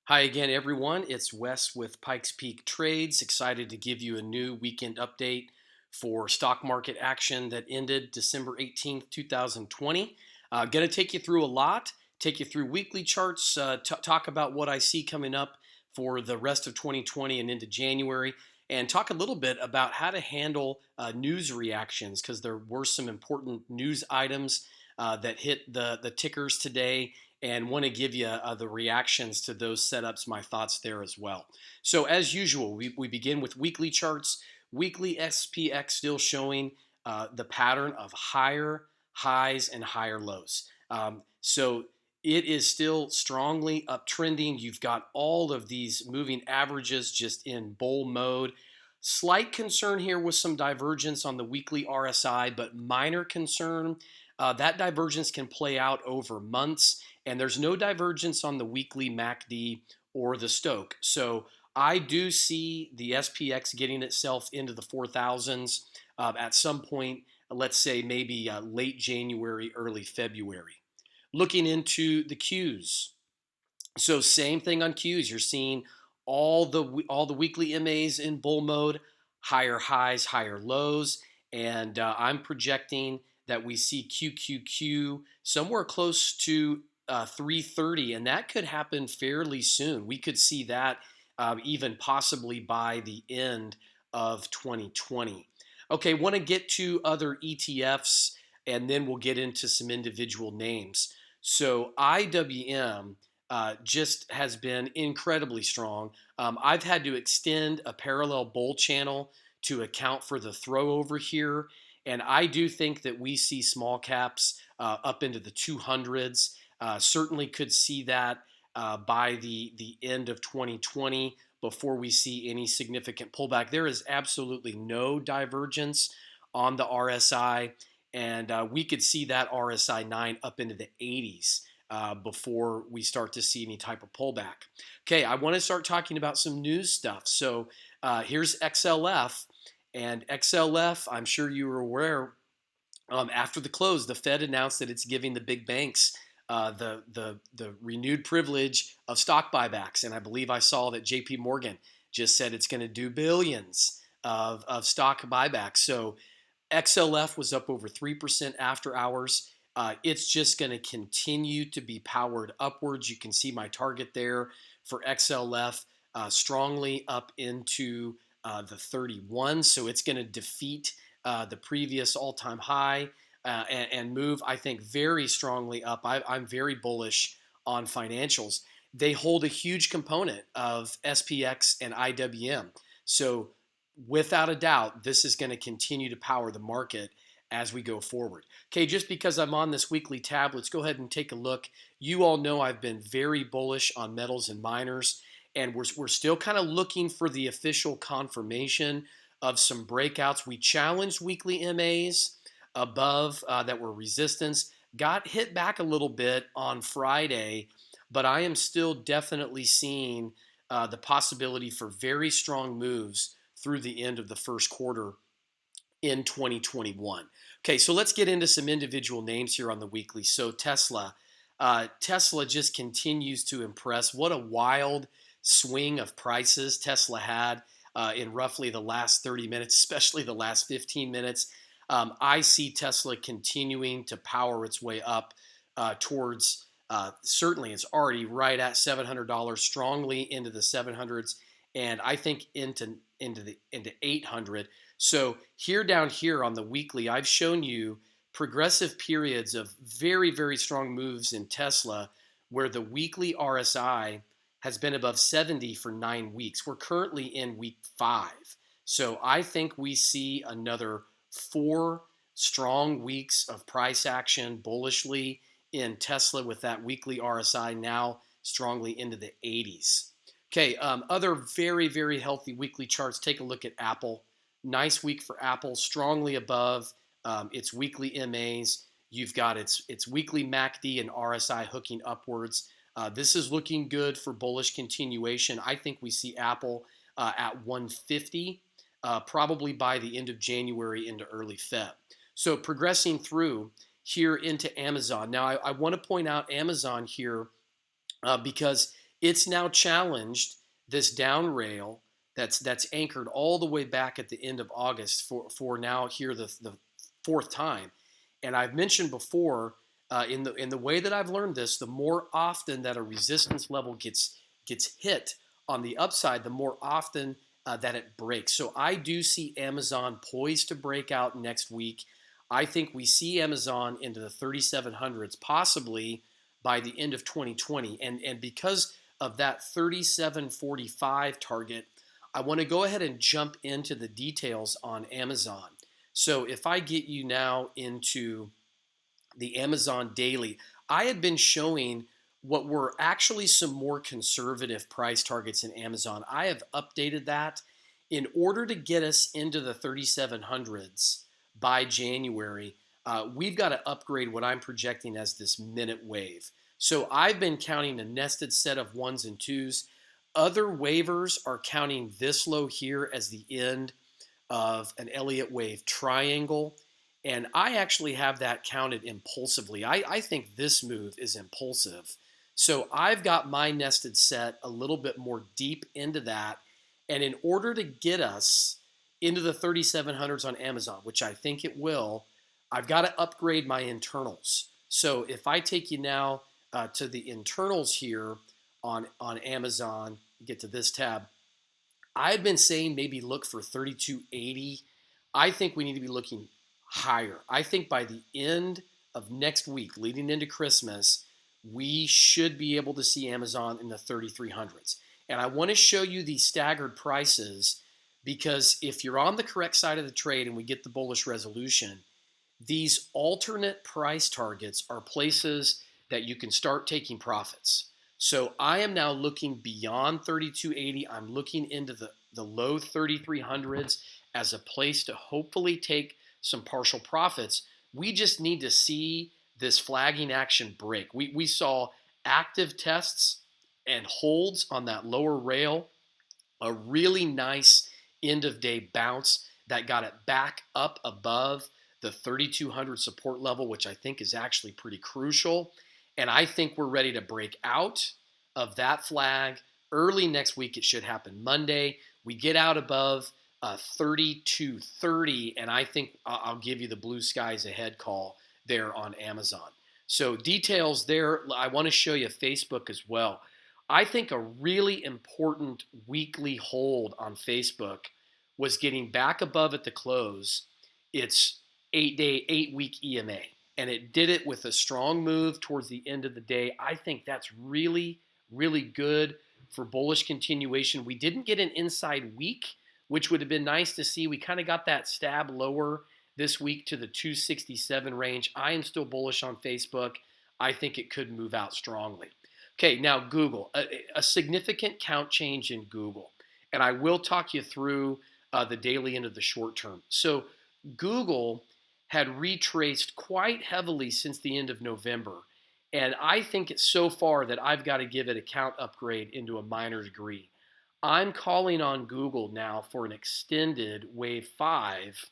Hi again, everyone. It's Wes with Pikes Peak Trades. Excited to give you a new weekend update for stock market action that ended December 18th, 2020. Going to take you through a lot, take you through weekly charts, talk about what I see coming up for the rest of 2020 and into January, and talk a little bit about how to handle news reactions because there were some important news items that hit the tickers today and want to give you the reactions to those setups, my thoughts there as well. So, as usual, we begin with weekly charts. Weekly SPX still showing the pattern of higher highs and higher lows. So, it is still strongly uptrending. You've got all of these moving averages just in bull mode. Slight concern here with some divergence on the weekly RSI, but minor concern. That divergence can play out over months, and there's no divergence on the weekly MACD or the Stochh. So I do see the SPX getting itself into the 4,000s at some point, let's say maybe late January, early February. Looking into the Qs. So same thing on Qs. You're seeing all the weekly MAs in bull mode, higher highs, higher lows, and I'm projecting that we see QQQ somewhere close to 330, and that could happen fairly soon. We could see that even possibly by the end of 2020. Okay, want to get to other ETFs, and then we'll get into some individual names. So IWM just has been incredibly strong. I've had to extend a parallel bull channel to account for the throw over here. And I do think that we see small caps up into the 200s. Certainly could see that by the end of 2020 before we see any significant pullback. There is absolutely no divergence on the RSI, and we could see that RSI 9 up into the 80s before we start to see any type of pullback. Okay, I want to start talking about some news stuff. So here's XLF, and XLF, I'm sure you were aware. After the close, the Fed announced that it's giving the big banks the renewed privilege of stock buybacks, and I believe I saw that J.P. Morgan just said it's going to do billions of stock buybacks. So XLF was up over 3% after hours. It's just going to continue to be powered upwards. You can see my target there for XLF strongly up into the 31. So it's going to defeat the previous all-time high and move, I think, very strongly up. I'm very bullish on financials. They hold a huge component of SPX and IWM. So without a doubt, this is going to continue to power the market as we go forward. Okay, just because I'm on this weekly tab, let's go ahead and take a look. You all know I've been very bullish on metals and miners, and we're still kind of looking for the official confirmation of some breakouts. We challenged weekly MAs above that were resistance, got hit back a little bit on Friday, but I am still definitely seeing the possibility for very strong moves through the end of the first quarter in 2021. Okay, so let's get into some individual names here on the weekly. So Tesla, Tesla just continues to impress. What a wild swing of prices Tesla had in roughly the last 30 minutes, especially the last 15 minutes. I see Tesla continuing to power its way up towards certainly it's already right at $700, strongly into the 700s, and I think into 800. So here down here on the weekly, I've shown you progressive periods of very, very strong moves in Tesla where the weekly RSI has been above 70 for 9 weeks. We're currently in week 5. So I think we see another 4 strong weeks of price action bullishly in Tesla with that weekly RSI now strongly into the 80s. Okay, other very, very healthy weekly charts. Take a look at Apple. Nice week for Apple, strongly above its weekly MAs. You've got its weekly MACD and RSI hooking upwards. This is looking good for bullish continuation. I think we see Apple at 150 probably by the end of January into early Feb. So progressing through here into Amazon. Now, I want to point out Amazon here because It's now challenged this down rail that's anchored all the way back at the end of August for now here the fourth time. And I've mentioned before in the way that I've learned this, the more often that a resistance level gets hit on the upside, the more often that it breaks. So I do see Amazon poised to break out next week. I think we see Amazon into the 3,700s, possibly by the end of 2020. And because of that 3745 target, I want to go ahead and jump into the details on Amazon. So if I get you now into the Amazon daily, I had been showing what were actually some more conservative price targets in Amazon. I have updated that in order to get us into the 3700s by January. We've got to upgrade what I'm projecting as this minute wave. So I've been counting a nested set of ones and twos. Other waivers are counting this low here as the end of an Elliott wave triangle. And I actually have that counted impulsively. I think this move is impulsive. So I've got my nested set a little bit more deep into that. And in order to get us into the 3700s on Amazon, which I think it will, I've got to upgrade my internals. So if I take you now to the internals here on Amazon, get to this tab, I've been saying maybe look for 3280. I think we need to be looking higher. I think by the end of next week, leading into Christmas, we should be able to see Amazon in the 3300s. And I want to show you these staggered prices because if you're on the correct side of the trade and we get the bullish resolution, these alternate price targets are places that you can start taking profits. So I am now looking beyond 3280. I'm looking into the low 3300s as a place to hopefully take some partial profits. We just need to see this flagging action break. We saw active tests and holds on that lower rail, a really nice end of day bounce that got it back up above the 3200 support level, which I think is actually pretty crucial. And I think we're ready to break out of that flag early next week. It should happen Monday. We get out above 3230, and I think I'll give you the blue skies ahead call there on Amazon. So details there. I want to show you Facebook as well. I think a really important weekly hold on Facebook was getting back above at the close. It's 8-week EMA, and it did it with a strong move towards the end of the day. I think that's really, really good for bullish continuation. We didn't get an inside week, which would have been nice to see. We kind of got that stab lower this week to the 267 range. I am still bullish on Facebook. I think it could move out strongly. Okay, now Google, a significant count change in Google. And I will talk you through the daily into the short term. So Google had retraced quite heavily since the end of November. And I think it's so far that I've got to give it a count upgrade into a minor degree. I'm calling on Google now for an extended wave 5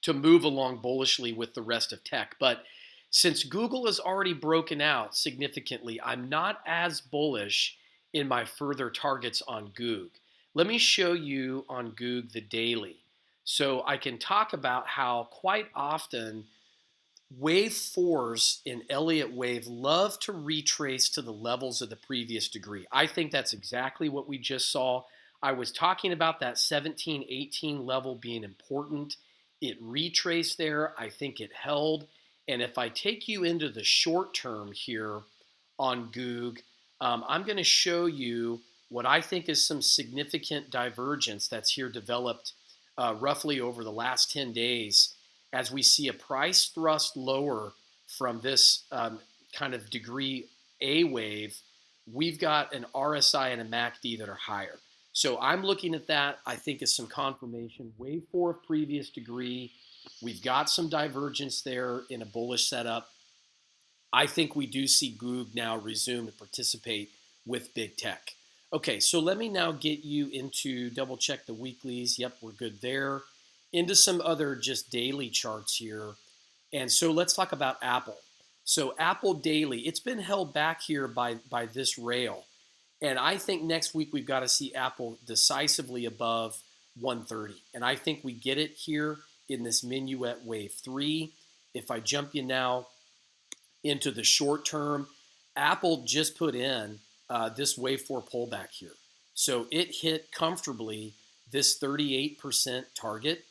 to move along bullishly with the rest of tech. But since Google has already broken out significantly, I'm not as bullish in my further targets on Goog. Let me show you on Goog the daily. So I can talk about how quite often wave 4s in Elliott wave love to retrace to the levels of the previous degree. I think that's exactly what we just saw. I was talking about that 17-18 level being important. It retraced there. I think it held. And if I take you into the short term here on Goog, I'm going to show you what I think is some significant divergence that's here developed roughly over the last 10 days as we see a price thrust lower from this kind of degree A wave. We've got an RSI and a MACD that are higher. So I'm looking at that, I think, as some confirmation. Wave 4 of previous degree. We've got some divergence there in a bullish setup. I think we do see Goog now resume to participate with big tech. Okay, so let me now get you into double check the weeklies. Yep, we're good there. Into some other just daily charts here. And so let's talk about Apple. So Apple daily, it's been held back here by this rail. And I think next week we've got to see Apple decisively above 130. And I think we get it here in this minuet wave 3. If I jump you now into the short term, Apple just put in this wave 4 pullback here. So it hit comfortably this 38% target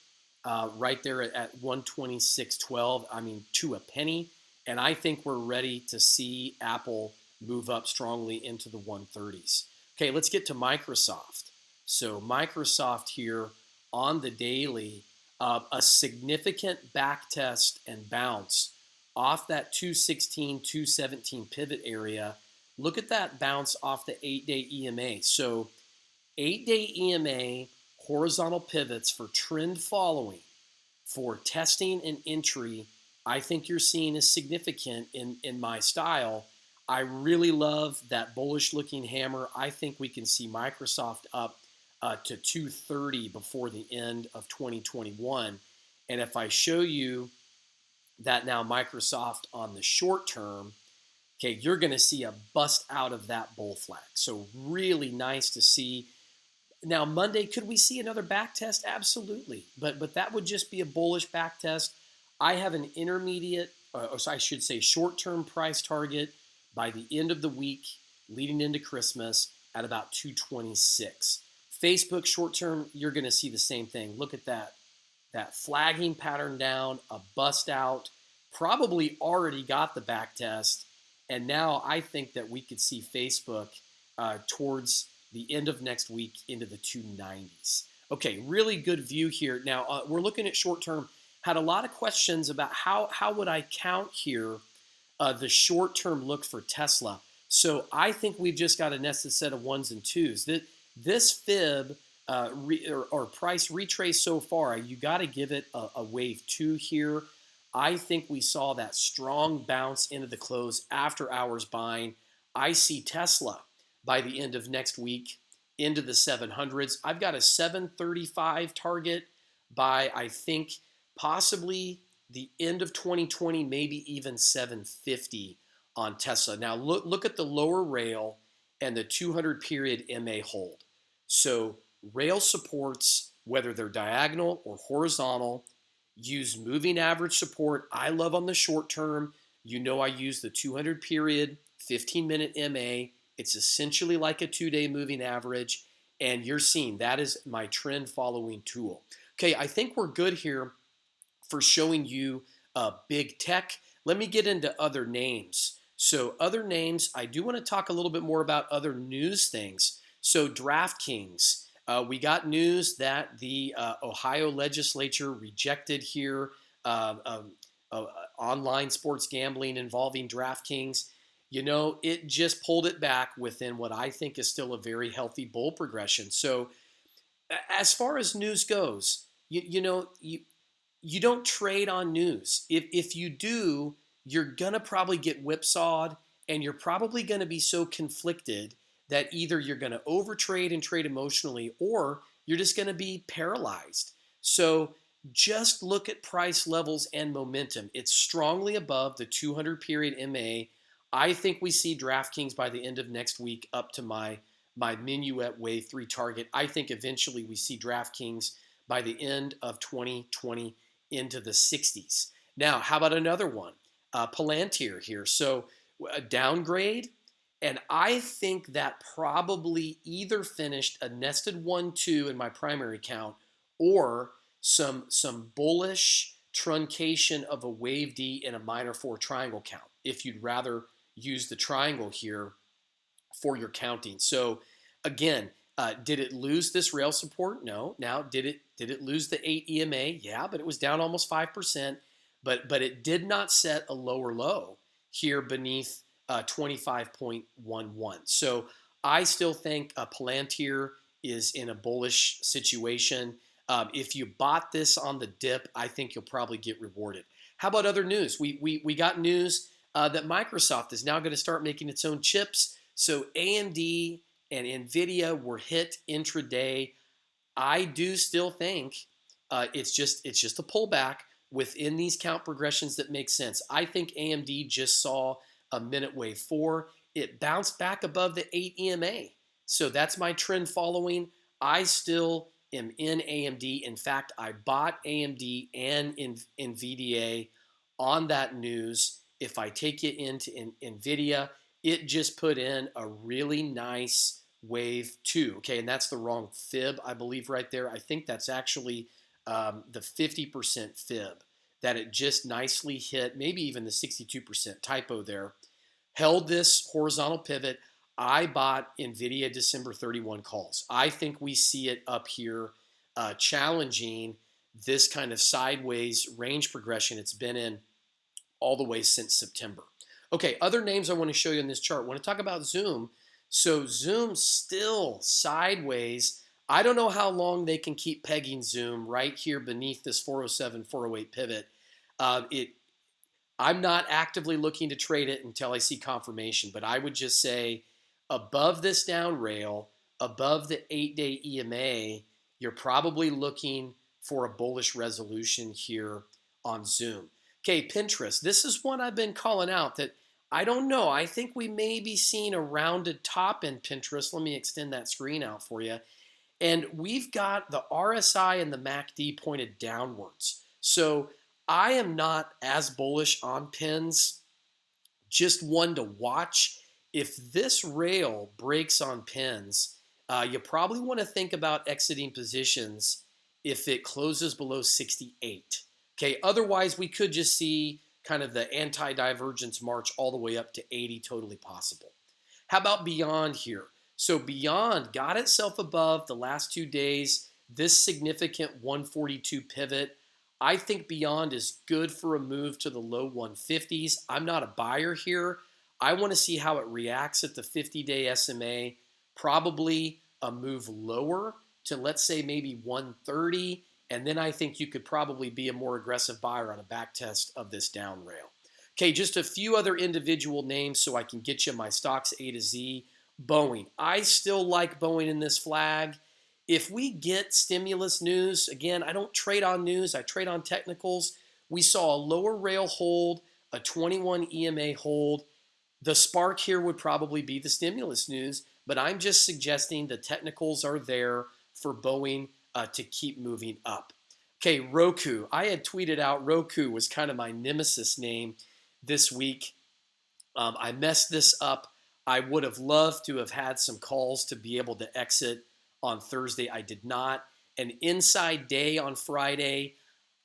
right there at 126.12. I mean, to a penny. And I think we're ready to see Apple move up strongly into the 130s. Okay, let's get to Microsoft. So Microsoft here on the daily, a significant back test and bounce off that 216, 217 pivot area. Look at that bounce off the 8-day EMA. So 8-day EMA horizontal pivots for trend following, for testing and entry, I think you're seeing is significant in my style. I really love that bullish looking hammer. I think we can see Microsoft up to 230 before the end of 2021. And if I show you that now Microsoft on the short term, okay, you're going to see a bust out of that bull flag. So really nice to see. Now Monday, could we see another back test? Absolutely, but that would just be a bullish back test. I have an intermediate, or I should say short-term price target by the end of the week leading into Christmas at about 226. Facebook short-term, you're going to see the same thing. Look at that flagging pattern down, a bust out, probably already got the back test. And now I think that we could see Facebook towards the end of next week into the 290s. Okay, really good view here. Now we're looking at short term. Had a lot of questions about how would I count here the short term look for Tesla. So I think we've just got a nested set of ones and twos. This fib or price retrace so far, you got to give it a wave 2 here. I think we saw that strong bounce into the close after hours buying. I see Tesla by the end of next week into the 700s. I've got a 735 target by, I think, possibly the end of 2020, maybe even 750 on Tesla. Now look at the lower rail and the 200 period MA hold. So rail supports, whether they're diagonal or horizontal, use moving average support. I love on the short term. You know I use the 200 period, 15-minute MA. It's essentially like a 2-day moving average, and you're seeing that is my trend following tool. Okay, I think we're good here for showing you big tech. Let me get into other names. So other names, I do want to talk a little bit more about other news things. So DraftKings, we got news that the Ohio legislature rejected here online sports gambling involving DraftKings. You know, it just pulled it back within what I think is still a very healthy bull progression. So as far as news goes, you don't trade on news. If you do, you're going to probably get whipsawed, and you're probably going to be so conflicted that either you're going to overtrade and trade emotionally, or you're just going to be paralyzed. So just look at price levels and momentum. It's strongly above the 200 period MA. I think we see DraftKings by the end of next week up to my minuet wave 3 target. I think eventually we see DraftKings by the end of 2020 into the 60s. Now, how about another one? Palantir here. So a downgrade, and I think that probably either finished a nested 1-2 in my primary count, or some bullish truncation of a wave D in a minor 4 triangle count, if you'd rather use the triangle here for your counting. So again, did it lose this rail support? No. Now, did it lose the 8 EMA? Yeah, but it was down almost 5%. But it did not set a lower low here beneath 25.11. So I still think Palantir is in a bullish situation. If you bought this on the dip, I think you'll probably get rewarded. How about other news? We got news that Microsoft is now going to start making its own chips. So AMD and NVIDIA were hit intraday. I do still think it's just a pullback within these count progressions that make sense. I think AMD just saw a minute wave 4. it bounced back above the 8 EMA. So that's my trend following. I still am in AMD. In fact, I bought AMD and NVIDIA on that news. If I take it into NVIDIA, it just put in a really nice wave 2. Okay, and that's the wrong fib, I believe, right there. I think that's actually the 50% fib that it just nicely hit, maybe even the 62% typo there. Held this horizontal pivot. I bought NVIDIA December 31 calls. I think we see it up here challenging this kind of sideways range progression it's been in all the way since September. Okay, other names I want to show you in this chart. I want to talk about Zoom. So Zoom still sideways. I don't know how long they can keep pegging Zoom right here beneath this 407, 408 pivot. I'm not actively looking to trade it until I see confirmation, but I would just say above this down rail, above the 8-day EMA, you're probably looking for a bullish resolution here on Zoom. Okay, Pinterest. This is one I've been calling out that I don't know. I think we may be seeing a rounded top in Pinterest. Let me extend that screen out for you. And we've got the RSI and the MACD pointed downwards. So I am not as bullish on pins, just one to watch. If this rail breaks on pins, you probably want to think about exiting positions if it closes below 68. Okay, otherwise we could just see kind of the anti-divergence march all the way up to 80, totally possible. How about Beyond here? So Beyond got itself above the last 2 days, this significant 142 pivot. I think Beyond is good for a move to the low 150s. I'm not a buyer here. I want to see how it reacts at the 50-day SMA, probably a move lower to, let's say, maybe 130, and then I think you could probably be a more aggressive buyer on a back test of this down rail. Okay, just a few other individual names so I can get you my stocks A to Z. Boeing. I still like Boeing in this flag. If we get stimulus news, again, I don't trade on news, I trade on technicals. We saw a lower rail hold, a 21 EMA hold. The spark here would probably be the stimulus news, but I'm just suggesting the technicals are there for Boeing to keep moving up. Okay, Roku. I had tweeted out Roku was kind of my nemesis name this week. I messed this up. I would have loved to have had some calls to be able to exit on Thursday. I did not. An inside day on Friday.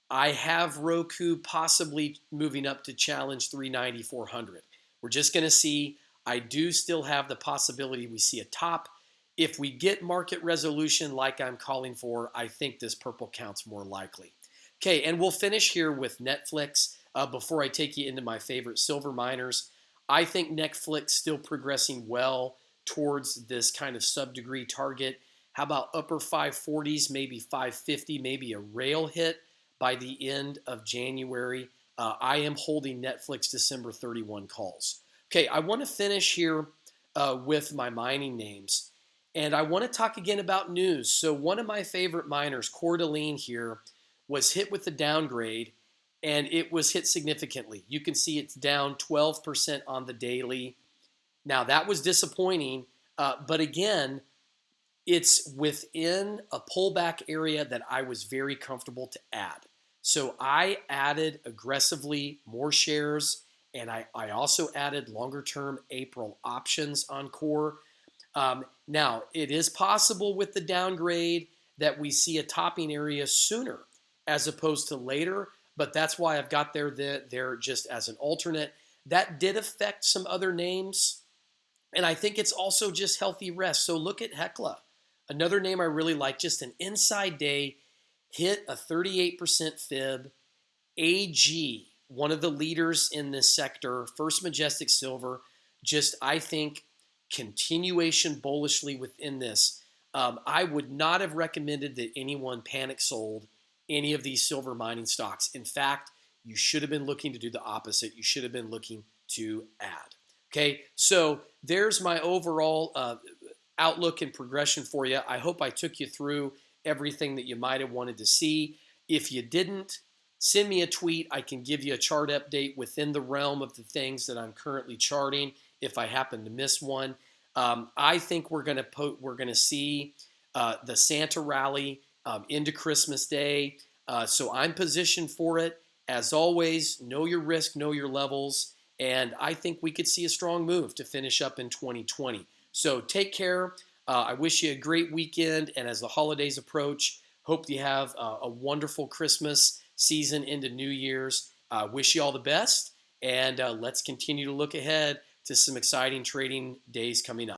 I have Roku possibly moving up to challenge 390, 400. We're just going to see. I do still have the possibility we see a top. If we get market resolution like I'm calling for, I think this purple count's more likely. Okay, and we'll finish here with Netflix before I take you into my favorite silver miners. I think Netflix still progressing well towards this kind of sub-degree target. How about upper 540s, maybe 550, maybe a rail hit by the end of January? I am holding Netflix December 31 calls. Okay, I want to finish here with my mining names. And I want to talk again about news. So one of my favorite miners, Coeur d'Alene here, was hit with the downgrade, and it was hit significantly. You can see it's down 12% on the daily. Now, that was disappointing, but again, it's within a pullback area that I was very comfortable to add. So I added aggressively more shares, and I also added longer-term April options on Core. Now, it is possible with the downgrade that we see a topping area sooner as opposed to later, but that's why I've got there just as an alternate. That did affect some other names, and I think it's also just healthy rest. So look at Hecla, another name I really like, just an inside day, hit a 38% fib. AG, one of the leaders in this sector, First Majestic Silver, just I think continuation bullishly within this. I would not have recommended that anyone panic sold any of these silver mining stocks. In fact, you should have been looking to do the opposite. You should have been looking to add. Okay, so there's my overall outlook and progression for you. I hope I took you through everything that you might have wanted to see. If you didn't, send me a tweet. I can give you a chart update within the realm of the things that I'm currently charting. if I happen to miss one. I think we're gonna see the Santa rally into Christmas Day. So I'm positioned for it. As always, know your risk, know your levels, and I think we could see a strong move to finish up in 2020. So take care. I wish you a great weekend, and as the holidays approach, hope you have a wonderful Christmas season into New Year's. Wish you all the best, and let's continue to look ahead to some exciting trading days coming up.